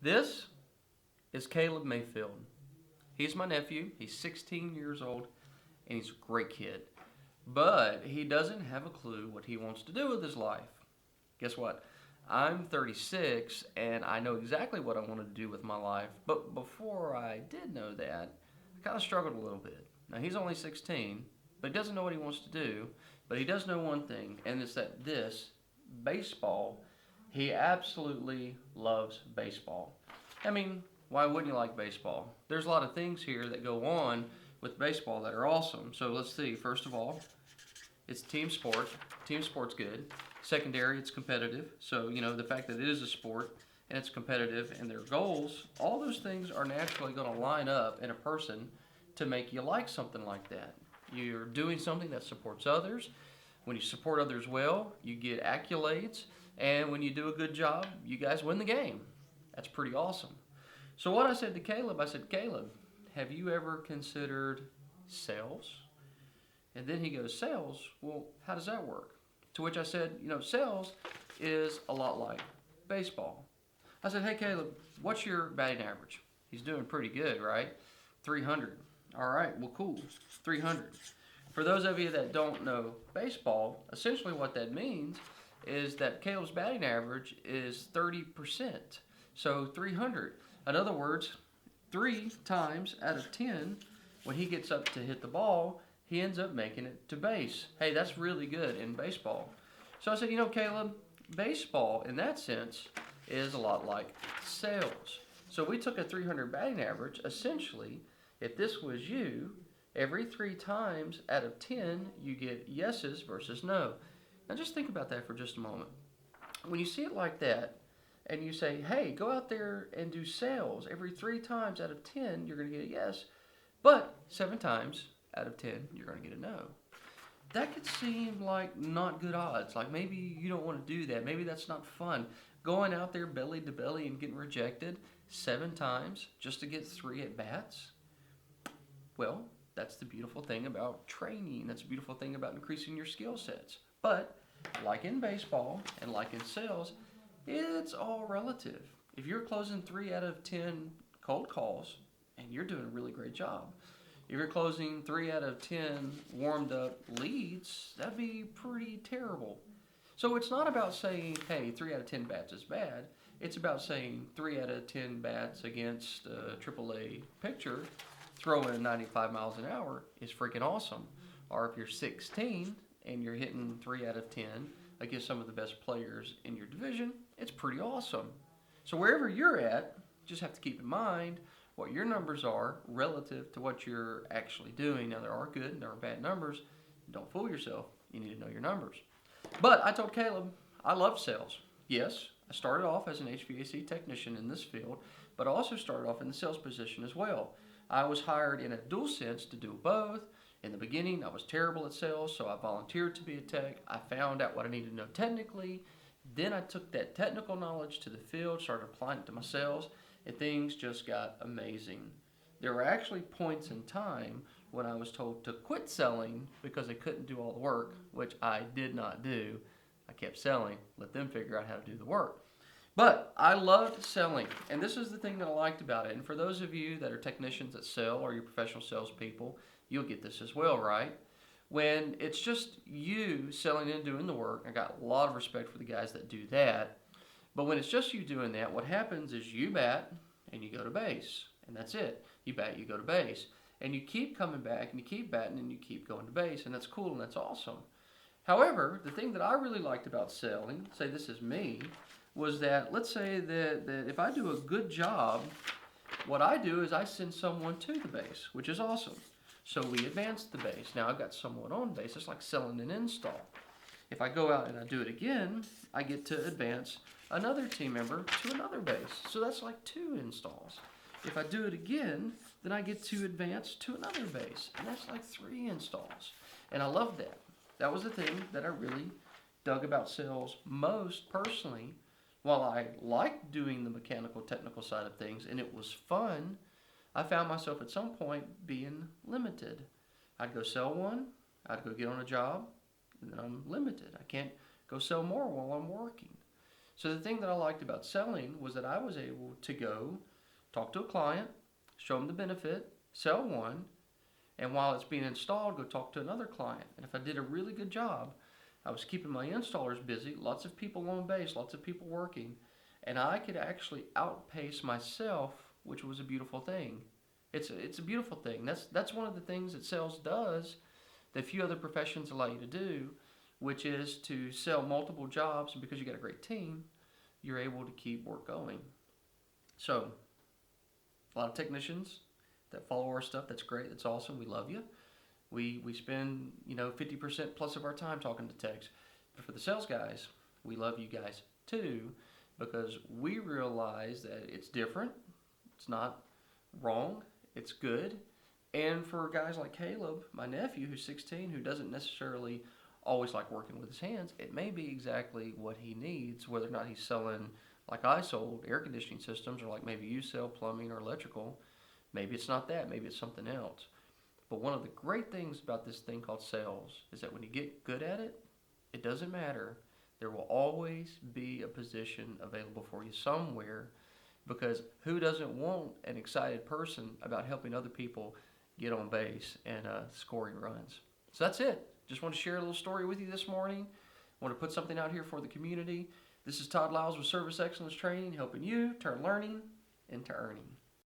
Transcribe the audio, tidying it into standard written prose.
This is Caleb Mayfield. He's my nephew. He's 16 years old, and he's a great kid. But he doesn't have a clue what he wants to do with his life. Guess what? I'm 36, and I know exactly what I wanted to do with my life. But before I did know that, I kind of struggled a little bit. Now, he's only 16, but he doesn't know what he wants to do. But he does know one thing, and it's that baseball, he absolutely loves baseball. I mean, why wouldn't you like baseball? There's a lot of things here that go on with baseball that are awesome. So let's see. First of all, it's team sport. Team sport's good. Secondary, it's competitive. So, the fact that it is a sport and it's competitive and their goals, all those things are naturally going to line up in a person to make you like something like that. You're doing something that supports others. When you support others well, you get accolades. And when you do a good job, you guys win the game. That's pretty awesome. So what I said to Caleb, I said, Caleb, have you ever considered sales? And then he goes, sales? Well, how does that work? To which I said, sales is a lot like baseball. I said, hey, Caleb, what's your batting average? He's doing pretty good, right? 300. All right, well, cool. 300. For those of you that don't know baseball, essentially what that means is that Caleb's batting average is 30%. So 300. In other words, 3 times out of 10, when he gets up to hit the ball, he ends up making it to base. Hey, that's really good in baseball. So I said, Caleb, baseball in that sense is a lot like sales. So we took a 300 batting average. Essentially, if this was you, every 3 times out of 10, you get yeses versus no. Now just think about that for just a moment. When you see it like that, and you say, hey, go out there and do sales. Every 3 times out of 10, you're going to get a yes. But 7 times out of 10, you're going to get a no. That could seem like not good odds. Like maybe you don't want to do that. Maybe that's not fun. Going out there belly to belly and getting rejected 7 times just to get 3 at bats. Well, that's the beautiful thing about training. That's the beautiful thing about increasing your skill sets. But like in baseball and like in sales, it's all relative. If you're closing 3 out of 10 cold calls, and you're doing a really great job. If you're closing 3 out of 10 warmed up leads, that'd be pretty terrible. So it's not about saying, hey, 3 out of 10 bats is bad. It's about saying 3 out of 10 bats against a AAA pitcher throwing 95 miles an hour is freaking awesome. Or if you're 16 and you're hitting 3 out of 10 against some of the best players in your division, it's pretty awesome. So wherever you're at, you just have to keep in mind what your numbers are relative to what you're actually doing. Now, there are good and there are bad numbers. Don't fool yourself. You need to know your numbers. But I told Caleb, I love sales. Yes, I started off as an HVAC technician in this field, but I also started off in the sales position as well. I was hired in a dual sense to do both. In the beginning, I was terrible at sales, so I volunteered to be a tech. I found out what I needed to know technically. Then I took that technical knowledge to the field, started applying it to my sales, and things just got amazing. There were actually points in time when I was told to quit selling because I couldn't do all the work, which I did not do. I kept selling, let them figure out how to do the work. But I loved selling, and this is the thing that I liked about it. And for those of you that are technicians that sell or you're professional salespeople, you'll get this as well, right? When it's just you selling and doing the work, I got a lot of respect for the guys that do that. But when it's just you doing that, what happens is you bat and you go to base, and that's it. You bat, you go to base, and you keep coming back and you keep batting and you keep going to base, and that's cool and that's awesome. However, the thing that I really liked about selling, say this is me, was that let's say that if I do a good job, what I do is I send someone to the base, which is awesome. So we advance the base. Now I've got someone on base. It's like selling an install. If I go out and I do it again, I get to advance another team member to another base. So that's like 2 installs. If I do it again, then I get to advance to another base. And that's like 3 installs. And I love that. That was the thing that I really dug about sales most personally. While I liked doing the mechanical, technical side of things, and it was fun, I found myself at some point being limited. I'd go sell one, I'd go get on a job, and then I'm limited. I can't go sell more while I'm working. So the thing that I liked about selling was that I was able to go talk to a client, show them the benefit, sell one, and while it's being installed, go talk to another client. And if I did a really good job, I was keeping my installers busy, lots of people on base, lots of people working, and I could actually outpace myself, which was a beautiful thing. It's a beautiful thing. That's one of the things that sales does that few other professions allow you to do, which is to sell multiple jobs. And because you got a great team, you're able to keep work going. So, a lot of technicians that follow our stuff. That's great. That's awesome. We love you. We spend 50% plus of our time talking to techs. But for the sales guys, we love you guys too, because we realize that it's different. It's not wrong. It's good. And for guys like Caleb, my nephew, who's 16, who doesn't necessarily always like working with his hands, it may be exactly what he needs, whether or not he's selling, like I sold, air conditioning systems, or like maybe you sell plumbing or electrical. Maybe it's not that. Maybe it's something else. But one of the great things about this thing called sales is that when you get good at it, it doesn't matter. There will always be a position available for you somewhere, because who doesn't want an excited person about helping other people get on base and scoring runs? So that's it. Just want to share a little story with you this morning. Want to put something out here for the community. This is Todd Liles with Service Excellence Training, helping you turn learning into earning.